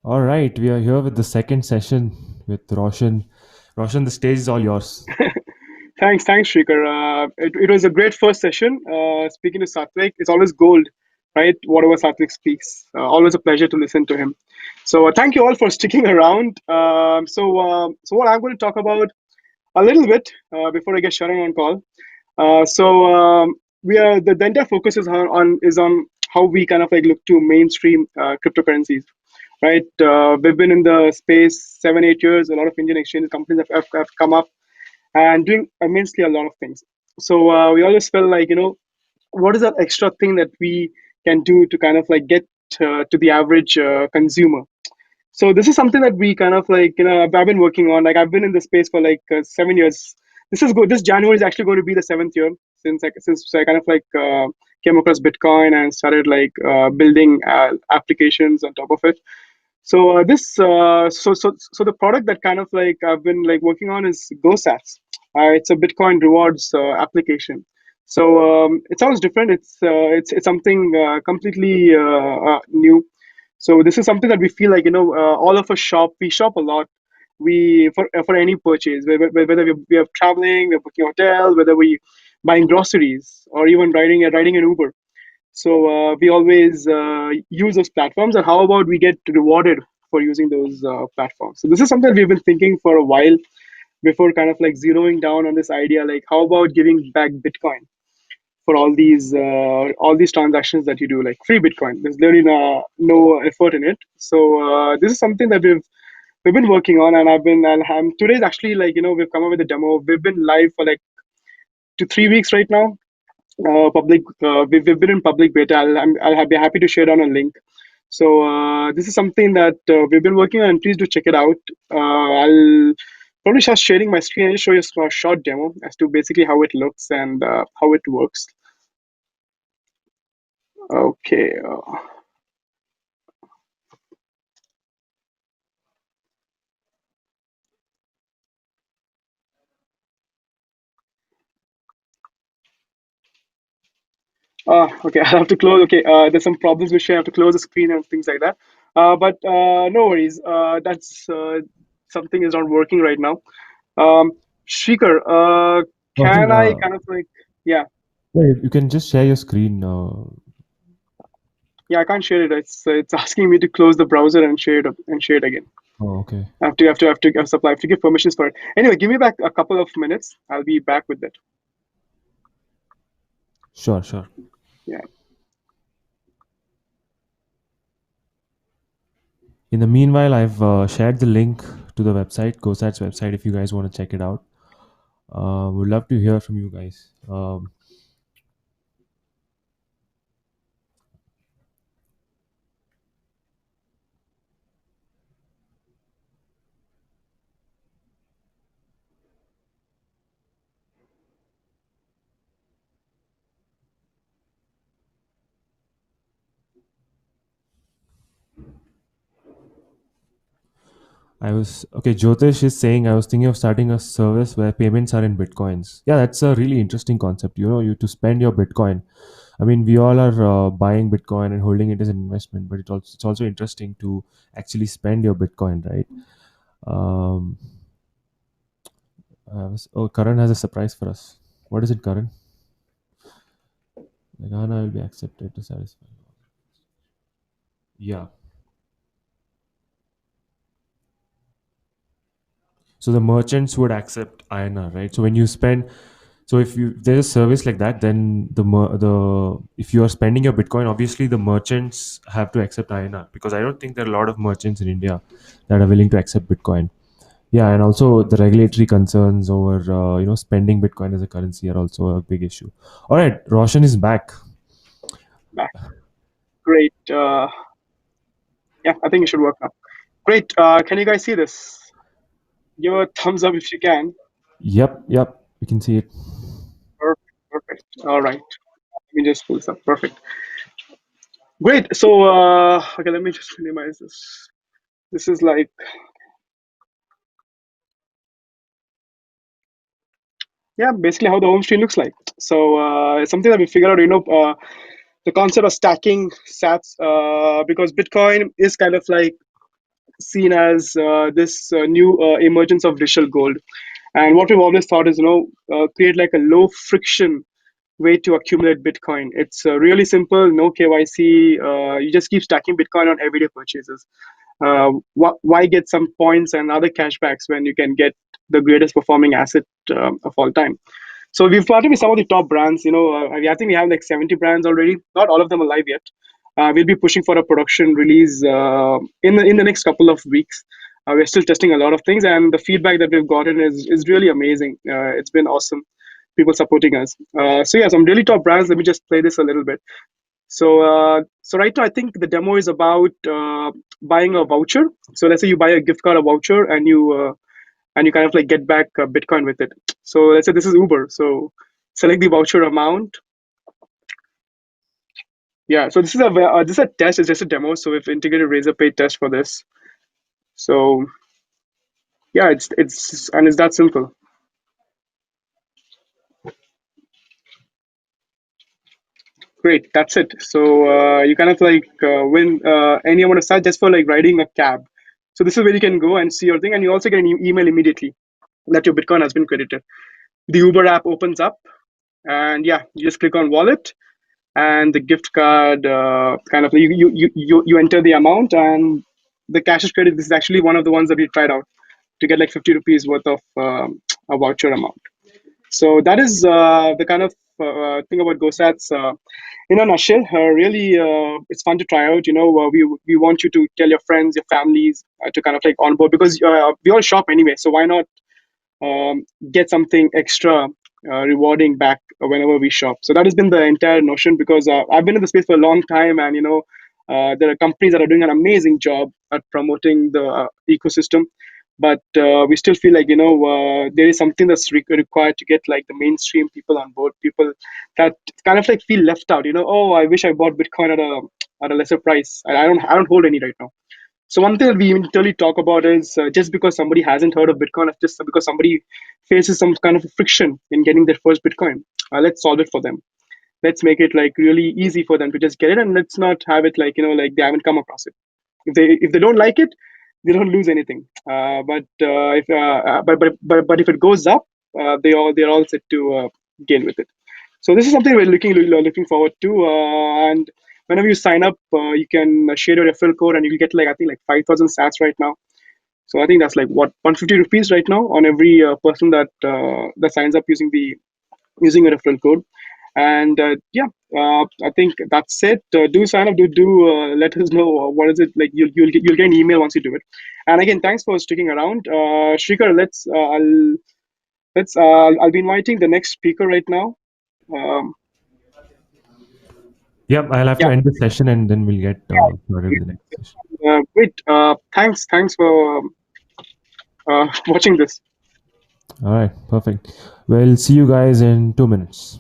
All right, we are here with the second session with Roshan. Roshan, the stage is all yours. Thanks, Shrikar. It was a great first session. Speaking to Sathvik, it's always gold, right? Whatever Sathvik speaks, always a pleasure to listen to him. So thank you all for sticking around. So what I'm going to talk about a little bit before I get Sharan on call. We are the entire focus is on how we kind of like look to mainstream cryptocurrencies, right? We've been in the space 7 8 years. A lot of Indian exchange companies have come up and doing immensely a lot of things. So we always felt like, what is that extra thing that we can do to kind of like get to the average consumer. So this is something that we kind of like, I've been working on. Like I've been in the space for like 7 years. This is good. This January is actually going to be the seventh year since I kind of like came across Bitcoin and started like building applications on top of it. So the product that kind of like I've been like working on is GoSats. It's a Bitcoin rewards application. So it sounds different. It's something completely new. So this is something that we feel like, all of us shop. We shop a lot. We for any purchase, whether we are traveling, we're booking a hotel, whether we buying groceries or even riding an Uber. So we always use those platforms, and how about we get rewarded for using those platforms? So this is something we've been thinking for a while before kind of like zeroing down on this idea, like how about giving back Bitcoin for all these transactions that you do, like free Bitcoin. There's literally no effort in it. So this is something that we've been working on, and today's actually like, we've come up with a demo. We've been live for like 2 3 weeks right now. We've been in public beta. I'll be happy to share down a link. So this is something that we've been working on, and please do check it out. I'll probably start sharing my screen and just show you a short demo as to basically how it looks and how it works. Okay. Okay, I have to close. Okay, there's some problems which I have to close the screen and things like that. But no worries. That's something is not working right now. Shrikar, Roshan, can I kind of like, yeah, yeah, you can just share your screen. yeah, I can't share it. It's asking me to close the browser and share it again. Oh, okay. I have to give permissions for it. Anyway, give me back a couple of minutes. I'll be back with that. Sure, sure. Yeah. In the meanwhile, I've shared the link to the website, GoSats website, if you guys want to check it out. Would love to hear from you guys. I was okay. Jyotish is saying I was thinking of starting a service where payments are in bitcoins. Yeah, that's a really interesting concept. You know, you to spend your Bitcoin. I mean, we all are buying Bitcoin and holding it as an investment, but it's also interesting to actually spend your Bitcoin, right? Um, Karan has a surprise for us. What is it, Karan? Ghana will be accepted to satisfy. Yeah. So the merchants would accept INR, right? So when you spend, so if you there's a service like that, then the if you are spending your Bitcoin, obviously the merchants have to accept INR because I don't think there are a lot of merchants in India that are willing to accept Bitcoin. Yeah, and also the regulatory concerns over spending Bitcoin as a currency are also a big issue. All right, Roshan is back. Back. Great. Yeah, I think it should work now. Great. Can you guys see this? Give a thumbs up if you can. Yep, yep, we can see it. Perfect. Perfect. All right. Let me just pull this up. Perfect. Great. So, okay, let me just minimize this. This is like, yeah, basically how the home screen looks like. So, it's something that we figured out, the concept of stacking sats, because Bitcoin is kind of like seen as this new emergence of digital gold. And what we've always thought is, create like a low friction way to accumulate Bitcoin. It's really simple, no KYC. You just keep stacking Bitcoin on everyday purchases. Why get some points and other cashbacks when you can get the greatest performing asset of all time? So we've partnered with some of the top brands. I think we have like 70 brands already. Not all of them are live yet. We'll be pushing for a production release in the next couple of weeks. We're still testing a lot of things, and the feedback that we've gotten is really amazing. It's been awesome. People supporting us. So yeah, some really top brands. Let me just play this a little bit. So right now, I think the demo is about buying a voucher. So let's say you buy a gift card, a voucher, and you kind of like get back Bitcoin with it. So let's say this is Uber. So select the voucher amount. Yeah. So this is a test. It's just a demo. So we've integrated Razorpay test for this. So yeah, it's that simple. Great. That's it. So you kind of like win any amount of charge just for like riding a cab. So this is where you can go and see your thing, and you also get an email immediately that your Bitcoin has been credited. The Uber app opens up, and yeah, you just click on wallet, and the gift card kind of you enter the amount, and the cash is credit. This is actually one of the ones that we tried out to get like 50 rupees worth of a voucher amount. So that is the kind of thing about GoSats. In a nutshell, really, it's fun to try out. We want you to tell your friends, your families to kind of like onboard, because we all shop anyway. So why not get something extra rewarding back whenever we shop? So that has been the entire notion, because I've been in the space for a long time, and there are companies that are doing an amazing job at promoting the ecosystem, but we still feel like there is something that's required to get like the mainstream people on board, people that kind of like feel left out. Oh, I wish I bought Bitcoin at a lesser price. I don't hold any right now. So one thing that we internally talk about is just because somebody hasn't heard of Bitcoin, or just because somebody faces some kind of friction in getting their first Bitcoin, let's solve it for them. Let's make it like really easy for them to just get it, and let's not have it like like they haven't come across it. If they don't like it, they don't lose anything. But if it goes up, they're all set to gain with it. So this is something we're looking forward to. And whenever you sign up, you can share your referral code, and you will get like I think like 5,000 sats right now. So I think that's like what 150 rupees right now on every person that signs up using a referral code. And yeah, I think that's it. Do sign up. Do let us know what is it like. You'll get an email once you do it. And again, thanks for sticking around, Shrikar. I'll be inviting the next speaker right now. Um, Yep, I'll have to yeah, end the session and then we'll get started with the next session. great. Thanks for watching this. All right, perfect. Well, see you guys in 2 minutes.